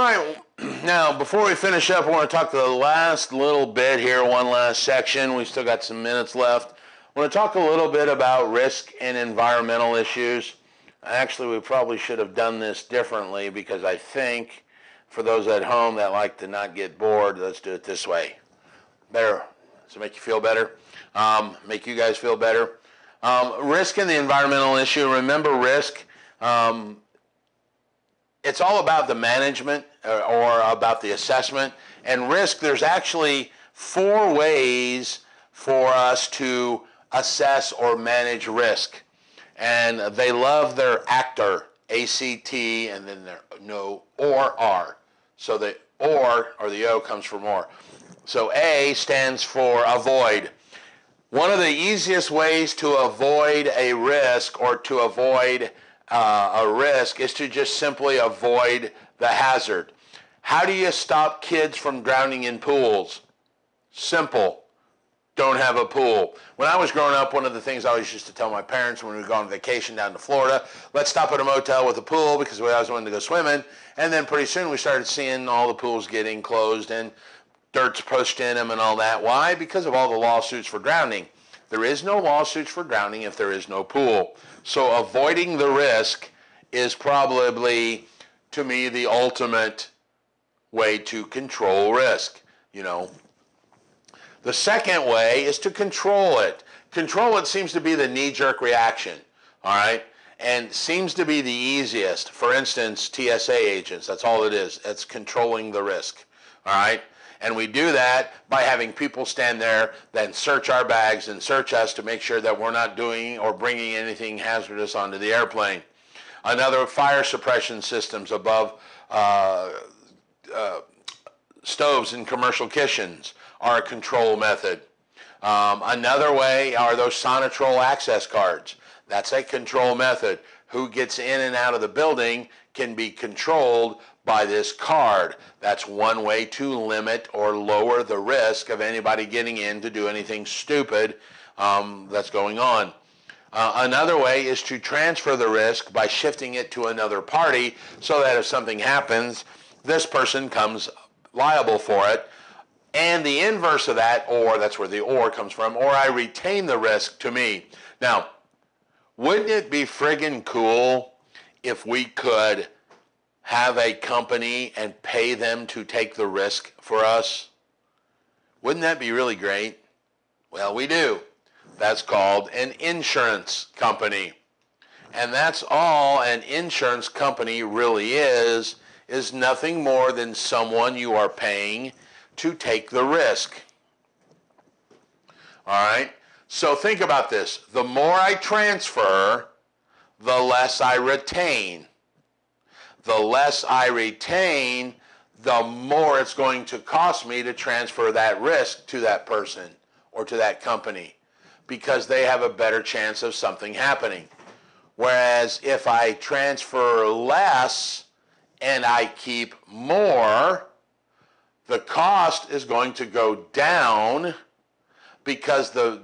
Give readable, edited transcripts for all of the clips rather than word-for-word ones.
right, now before we finish up, I want to talk the last little bit here, one last section. We still got some minutes left. I want to talk a little bit about risk and environmental issues. Actually, we probably should have done this differently because I think for those at home that like to not get bored, let's do it this way. Better. Does it make you feel better? Make you guys feel better? Risk and the environmental issue. Remember risk. It's all about the management or about the assessment. And risk, there's actually 4 ways for us to assess or manage risk. And they love their ACTOR, A-C-T, and then their no, or R. So the or the O comes from or. So A stands for avoid. One of the easiest ways to avoid a risk or to avoid a risk is to just simply avoid the hazard. How do you stop kids from drowning in pools? Simple. Don't have a pool. When I was growing up, one of the things I always used to tell my parents when we would go on vacation down to Florida, let's stop at a motel with a pool because we always wanted to go swimming. And then pretty soon we started seeing all the pools getting closed and dirt's pushed in them and all that. Why? Because of all the lawsuits for drowning. There is no lawsuits for drowning if there is no pool. So avoiding the risk is probably, to me, the ultimate way to control risk, you know. The second way is to control it. Control it seems to be the knee-jerk reaction, all right, and seems to be the easiest. For instance, TSA agents, that's all it is. It's controlling the risk, all right? And we do that by having people stand there, then search our bags and search us to make sure that we're not doing or bringing anything hazardous onto the airplane. Another, fire suppression systems above stoves in commercial kitchens are a control method. Another way are those Sonatrol access cards. That's a control method. Who gets in and out of the building can be controlled by this card. That's one way to limit or lower the risk of anybody getting in to do anything stupid that's going on. Another way is to transfer the risk by shifting it to another party so that if something happens, this person comes liable for it. And the inverse of that, or that's where the or comes from, or I retain the risk to me. Now, wouldn't it be friggin' cool if we could have a company and pay them to take the risk for us? Wouldn't that be really great? Well, we do. That's called an insurance company. And that's all an insurance company really is nothing more than someone you are paying to take the risk. All right? So think about this. The more I transfer, the less I retain. The less I retain, the more it's going to cost me to transfer that risk to that person or to that company because they have a better chance of something happening. Whereas if I transfer less and I keep more, the cost is going to go down because the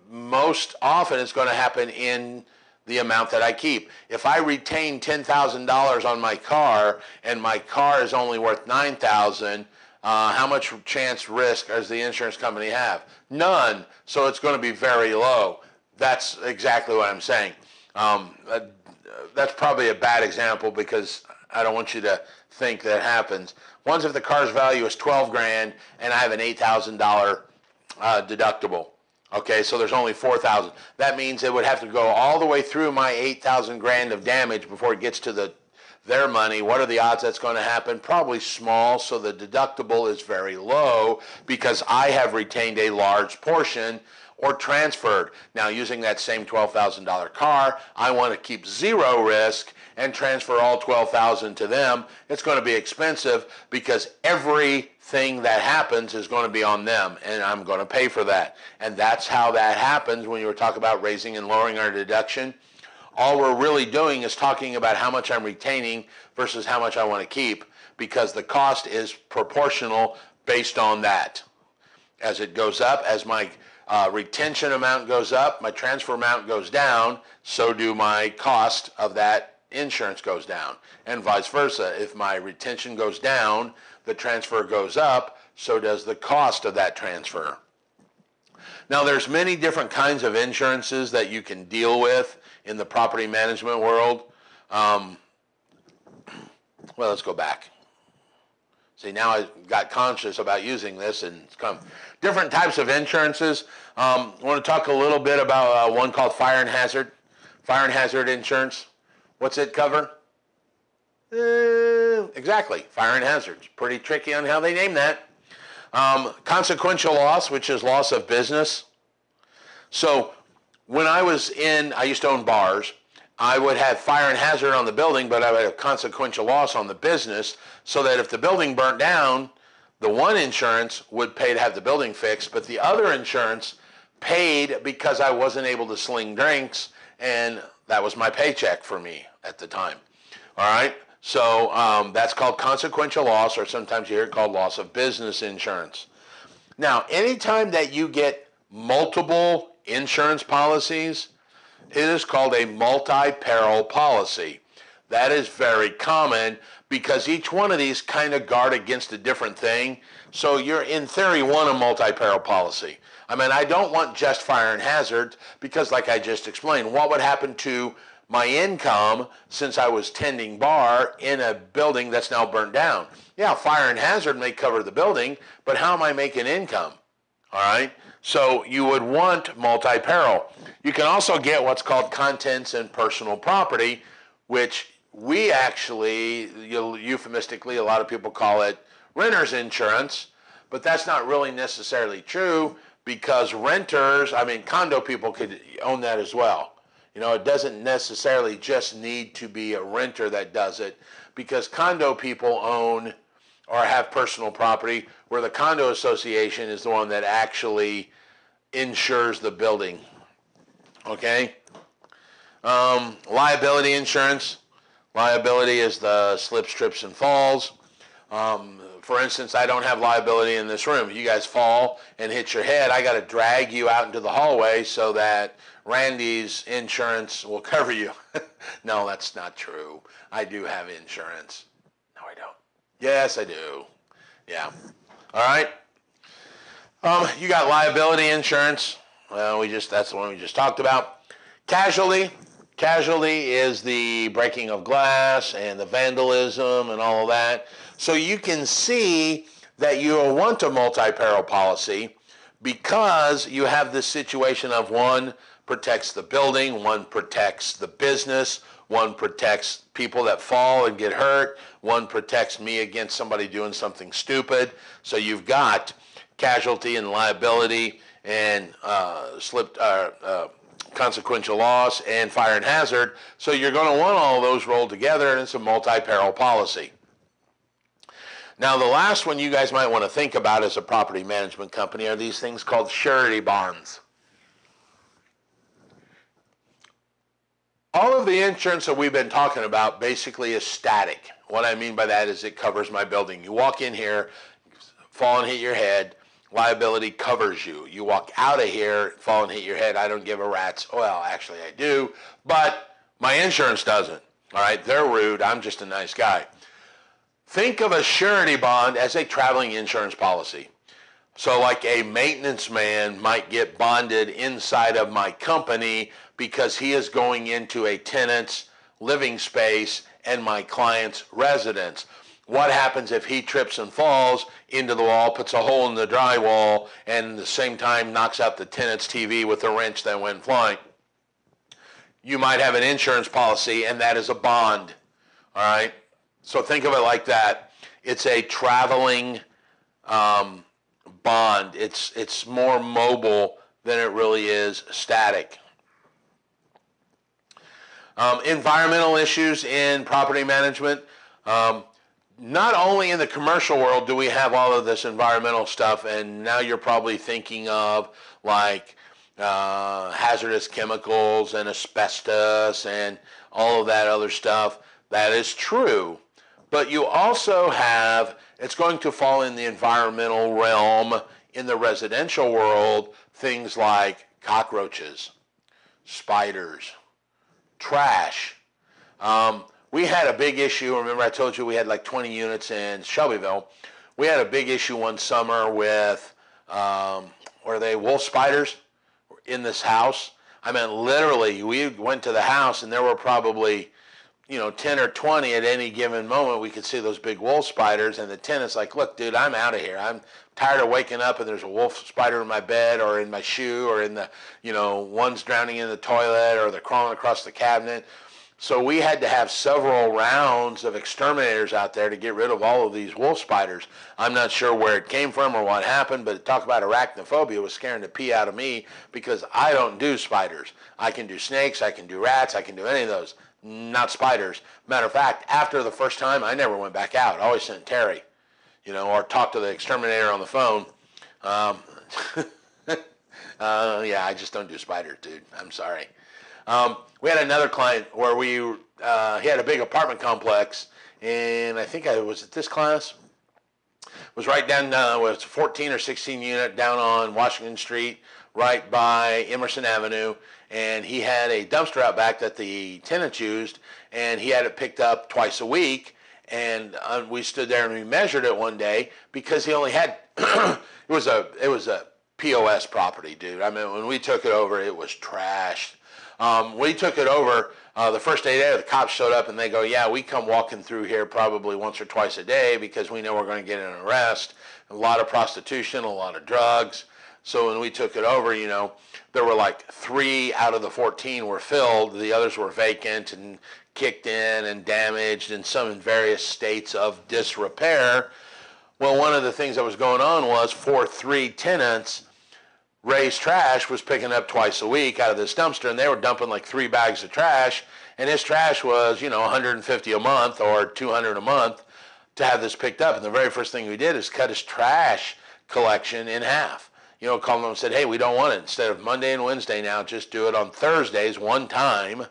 most often it's going to happen in the amount that I keep. If I retain $10,000 on my car and my car is only worth $9,000, how much chance risk does the insurance company have? None. So it's going to be very low. That's exactly what I'm saying. That's probably a bad example because I don't want you to think that happens. Once if the car's value is $12,000 and I have an $8,000 deductible. Okay, so there's only $4,000. That means it would have to go all the way through my $8,000 of damage before it gets to their money. What are the odds that's going to happen? Probably small, so the deductible is very low because I have retained a large portion or transferred. Now, using that same $12,000 car, I want to keep zero risk and transfer all $12,000 to them. It's going to be expensive because everything that happens is going to be on them, and I'm going to pay for that. And that's how that happens when you were talking about raising and lowering our deduction. All we're really doing is talking about how much I'm retaining versus how much I want to keep because the cost is proportional based on that. As it goes up, as my retention amount goes up, my transfer amount goes down, so do my cost of that insurance goes down. And vice versa. If my retention goes down, the transfer goes up, so does the cost of that transfer. Now, there's many different kinds of insurances that you can deal with in the property management world. Well, let's go back. See, now I got conscious about using this and come different types of insurances. I want to talk a little bit about one called fire and hazard. Fire and hazard insurance. What's it cover? Exactly, fire and hazards. Pretty tricky on how they name that. Consequential loss, which is loss of business. So when I used to own bars, I would have fire and hazard on the building, but I would have consequential loss on the business, so that if the building burnt down, the one insurance would pay to have the building fixed, but the other insurance paid because I wasn't able to sling drinks, and that was my paycheck for me at the time. All right? So that's called consequential loss, or sometimes you hear it called loss of business insurance. Now, anytime that you get multiple insurance policies, it is called a multi-peril policy. That is very common because each one of these kind of guard against a different thing. So you're, in theory, want a multi-peril policy. I mean, I don't want just fire and hazard because, like I just explained, what would happen to my income since I was tending bar in a building that's now burnt down? Yeah, fire and hazard may cover the building, but how am I making income? All right? So you would want multi-peril. You can also get what's called contents and personal property, which we actually, euphemistically, a lot of people call it renter's insurance, but that's not really necessarily true because renters, I mean, condo people could own that as well. You know, it doesn't necessarily just need to be a renter that does it, because condo people own or have personal property where the condo association is the one that actually insures the building. Okay? Liability insurance. Liability is the slips, trips, and falls. For instance, I don't have liability in this room. You guys fall and hit your head, I got to drag you out into the hallway so that Randy's insurance will cover you. No, that's not true. I do have insurance. No, I don't. Yes, I do. Yeah. All right. You got liability insurance. Well, that's the one we just talked about. Casualty. Casualty is the breaking of glass and the vandalism and all of that. So you can see that you want a multi-peril policy because you have this situation of one protects the building, one protects the business, one protects people that fall and get hurt, one protects me against somebody doing something stupid. So you've got casualty and liability and consequential loss and fire and hazard. So you're going to want all of those rolled together, and it's a multi-peril policy. Now, the last one you guys might want to think about as a property management company are these things called surety bonds. All of the insurance that we've been talking about basically is static. What I mean by that is it covers my building. You walk in here, fall and hit your head, liability covers you. You walk out of here, fall and hit your head, I don't give a rat's. Well, actually I do, but my insurance doesn't. All right, they're rude, I'm just a nice guy. Think of a surety bond as a traveling insurance policy. So like a maintenance man might get bonded inside of my company because he is going into a tenant's living space and my client's residence. What happens if he trips and falls into the wall, puts a hole in the drywall, and at the same time knocks out the tenant's TV with a wrench that went flying? You might have an insurance policy, and that is a bond. All right? So think of it like that. It's a traveling bond. It's more mobile than it really is static. Environmental issues in property management. Not only in the commercial world do we have all of this environmental stuff, and now you're probably thinking of like hazardous chemicals and asbestos and all of that other stuff. That is true. But you also have, it's going to fall in the environmental realm in the residential world, things like cockroaches, spiders, trash, We had a big issue. Remember I told you we had like 20 units in Shelbyville. We had a big issue one summer with, were they wolf spiders in this house? I mean, literally, we went to the house and there were probably, 10 or 20 at any given moment. We could see those big wolf spiders, and the tenant's like, look, dude, I'm out of here. I'm tired of waking up and there's a wolf spider in my bed or in my shoe or in the, one's drowning in the toilet or they're crawling across the cabinet. So we had to have several rounds of exterminators out there to get rid of all of these wolf spiders. I'm not sure where it came from or what happened, but talk about arachnophobia was scaring the pee out of me because I don't do spiders. I can do snakes, I can do rats, I can do any of those, not spiders. Matter of fact, after the first time, I never went back out. I always sent Terry, or talked to the exterminator on the phone. Yeah, I just don't do spiders, dude. I'm sorry. We had another client where he had a big apartment complex, and I think I was at this class. It was right down, was 14 or 16 unit down on Washington Street, right by Emerson Avenue, and he had a dumpster out back that the tenants used, and he had it picked up twice a week, and we stood there and we measured it one day because he only had, it was a POS property, dude. I mean, when we took it over, it was trashed. We took it over the first day there. The cops showed up and they go, yeah, we come walking through here probably once or twice a day because we know we're going to get an arrest. A lot of prostitution, a lot of drugs. So when we took it over, there were like 3 out of the 14 were filled. The others were vacant and kicked in and damaged and some in various states of disrepair. Well, one of the things that was going on was for 3 tenants, Ray's trash was picking up twice a week out of this dumpster, and they were dumping like 3 bags of trash, and his trash was, $150 a month or $200 a month to have this picked up. And the very first thing we did is cut his trash collection in half. Called them and said, hey, we don't want it. Instead of Monday and Wednesday now, just do it on Thursdays one time.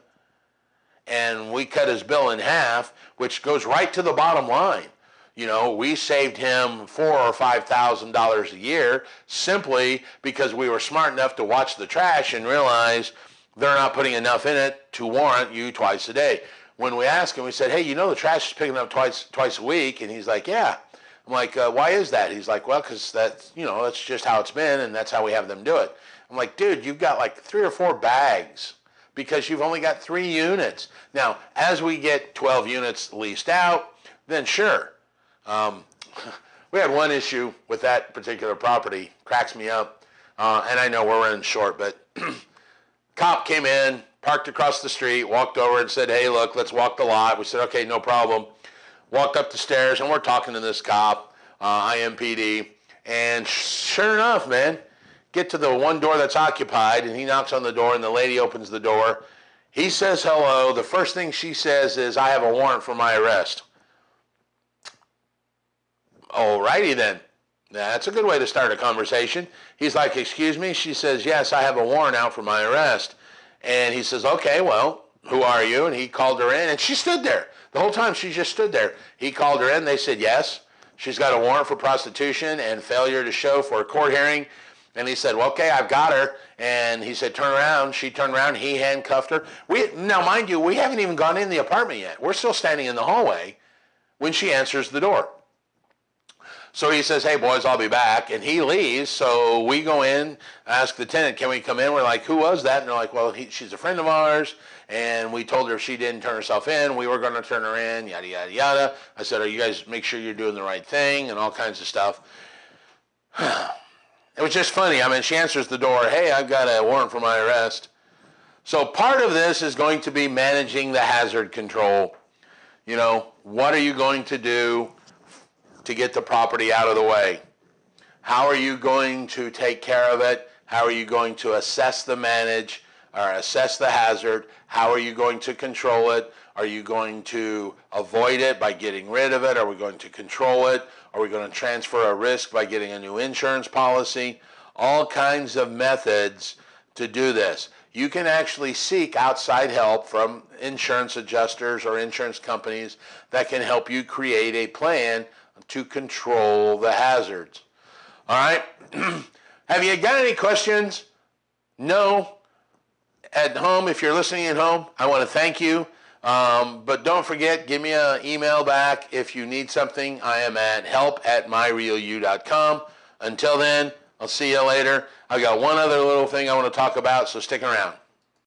And we cut his bill in half, which goes right to the bottom line. We saved him $4,000 or $5,000 a year simply because we were smart enough to watch the trash and realize they're not putting enough in it to warrant you twice a day. When we asked him, we said, hey, the trash is picking up twice a week, and he's like, yeah. I'm like, why is that? He's like, well, because that's just how it's been, and that's how we have them do it. I'm like, dude, you've got like 3 or 4 bags because you've only got 3 units. Now, as we get 12 units leased out, then sure. We had one issue with that particular property, cracks me up, and I know we're running short, but cop came in, parked across the street, walked over and said, hey, look, let's walk the lot. We said, okay, no problem. Walked up the stairs, and we're talking to this cop, IMPD, and sure enough, man, get to the one door that's occupied, and he knocks on the door, and the lady opens the door. He says hello. The first thing she says is, I have a warrant for my arrest. Alrighty then. That's a good way to start a conversation. He's like, excuse me? She says, yes, I have a warrant out for my arrest. And he says, okay, well, who are you? And he called her in, and she stood there. The whole time she just stood there. He called her in. They said, yes, she's got a warrant for prostitution and failure to show for a court hearing. And he said, well, okay, I've got her. And he said, turn around. She turned around. He handcuffed her. Now, mind you, we haven't even gone in the apartment yet. We're still standing in the hallway when she answers the door. So he says, hey, boys, I'll be back. And he leaves. So we go in, ask the tenant, can we come in? We're like, who was that? And they're like, well, she's a friend of ours. And we told her if she didn't turn herself in, we were going to turn her in, yada, yada, yada. I said, you guys make sure you're doing the right thing and all kinds of stuff. It was just funny. I mean, she answers the door, hey, I've got a warrant for my arrest. So part of this is going to be managing the hazard control. What are you going to do to get the property out of the way? How are you going to take care of it? How are you going to assess the hazard? How are you going to control it? Are you going to avoid it by getting rid of it? Are we going to control it? Are we going to transfer a risk by getting a new insurance policy? All kinds of methods to do this. You can actually seek outside help from insurance adjusters or insurance companies that can help you create a plan to control the hazards. All right? Have you got any questions? No? At home, if you're listening at home, I want to thank you. But don't forget, give me an email back if you need something. I am at help@myrealyou.com. Until then, I'll see you later. I got one other little thing I want to talk about, so stick around.